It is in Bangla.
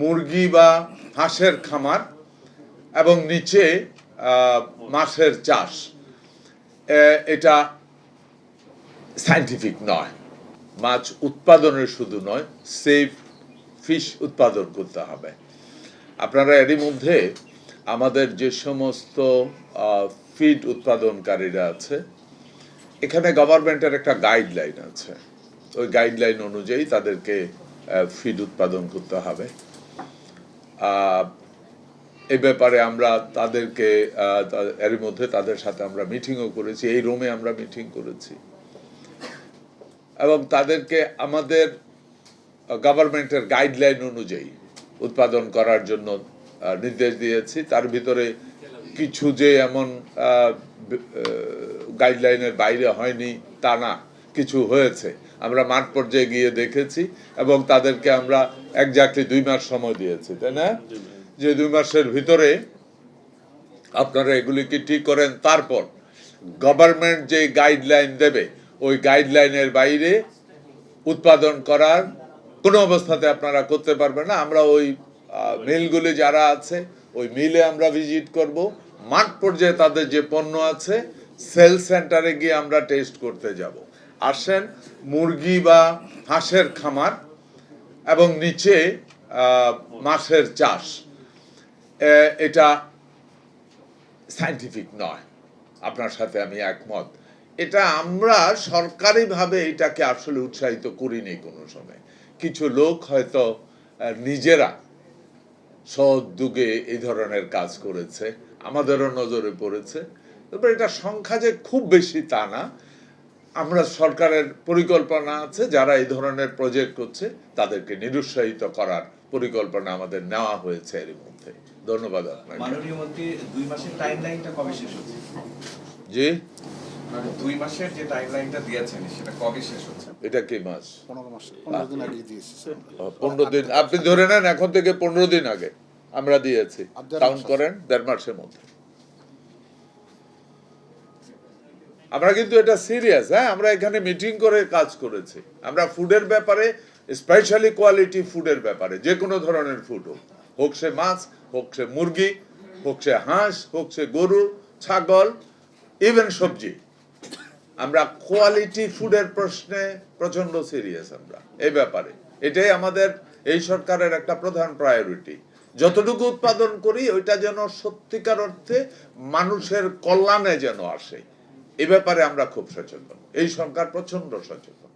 মুরগি বা হাঁসের খামার এবং নিচে মাছের চাষ, এটা সায়েন্টিফিক নয়। মাছ উৎপাদনের শুধু নয়, সেফ ফিশ উৎপাদন করতে হবে। আপনারা এরই মধ্যে আমাদের যে সমস্ত ফিড উৎপাদনকারীরা আছে, এখানে গভর্নমেন্টের একটা গাইডলাইন আছে। ওই গাইডলাইন অনুযায়ী তাদেরকে ফিড উৎপাদন করতে হবে। এই ব্যাপারে আমরা তাদেরকে এর মধ্যে তাদের সাথে আমরা মিটিংও করেছি, এই রুমে আমরা মিটিং করেছি এবং তাদেরকে আমাদের গভর্নমেন্টের গাইডলাইন অনুযায়ী উৎপাদন করার জন্য নির্দেশ দিয়েছি। তার ভিতরে কিছু যে এমন গাইডলাইনের বাইরে হয়নি তা না, কিছু হয়েছে। আমরা মাঠ পর্যায়ে গিয়ে দেখেছি এবং তাদেরকে আমরা এক্স্যাক্টলি 2 মাস সময় দিয়েছি, তাই না? যে 2 মাসের ভিতরে আপনারা এগুলিকে ঠিক করেন, তারপর গভর্নমেন্ট যে গাইডলাইন দেবে ওই গাইডলাইনের বাইরে উৎপাদন করার কোনো অবস্থাতে আপনারা করতে পারবেন না। আমরা ওই মিলগুলি যারা আছে ওই মিলে আমরা ভিজিট করব, মাঠ পর্যায়ে তাদের যে পণ্য আছে সেল সেন্টারে গিয়ে আমরা টেস্ট করতে যাব। আসেন, মুরগি বা হাঁসের খামার এবং নিচে মাছের চাষ, এটা সায়েন্টিফিক নয়। আপনার সাথে আমি একমত। এটা আমরা সরকারিভাবে এটাকে আসলে উৎসাহিত করিনি কোনো সময়। কিছু লোক হয়তো নিজেরা সদ্যোগে এই ধরনের কাজ করেছে, আমাদেরও নজরে পড়েছে। তবে এটা সংখ্যা যে খুব বেশি তা না। আমরা সরকারের পরিকল্পনা আছে, যারা এই ধরনের প্রজেক্ট করছে তাদেরকে নিরুৎসাহিত করার পরিকল্পনা আমাদের নেওয়া হয়েছে এর মধ্যে। ধন্যবাদ আপনাকে। মাননীয় মন্ত্রী, 2 মাসের টাইমলাইনটা কবে শেষ হচ্ছে? জি, 2 মাসের যে টাইমলাইনটা দিয়েছেন সেটা কবে শেষ হচ্ছে? এটা কি মাস? 15 মাস, 15 দিন আগে দিয়েছি। 15 দিন আপনি ধরে নেন, এখন থেকে 15 দিন আগে আমরা দিয়েছি। কাউন্ট করেন 1.5 মাসের মধ্যে। আমরা কিন্তু এটা সিরিয়াস। হ্যাঁ, আমরা এখানে মিটিং করে কাজ করেছি। আমরা ফুডের ব্যাপারে, স্পেশালি কোয়ালিটি ফুডের ব্যাপারে, যে কোনো ধরনের ফুড হোক সে মাছ, হোক সে মুরগি, হোক সে হাঁস, হোক সে গরু, ছাগল, ইভেন সবজি, আমরা কোয়ালিটি ফুডের প্রশ্নে প্রচন্ড সিরিয়াস। আমরা এই ব্যাপারে, এটাই আমাদের এই সরকারের একটা প্রধান প্রায়োরিটি। যতটুকু উৎপাদন করি ওইটা যেন সত্যিকার অর্থে মানুষের কল্যাণে যেন আসে, এ ব্যাপারে আমরা খুব সচেতন। এই সরকার প্রচন্ড সচেতন।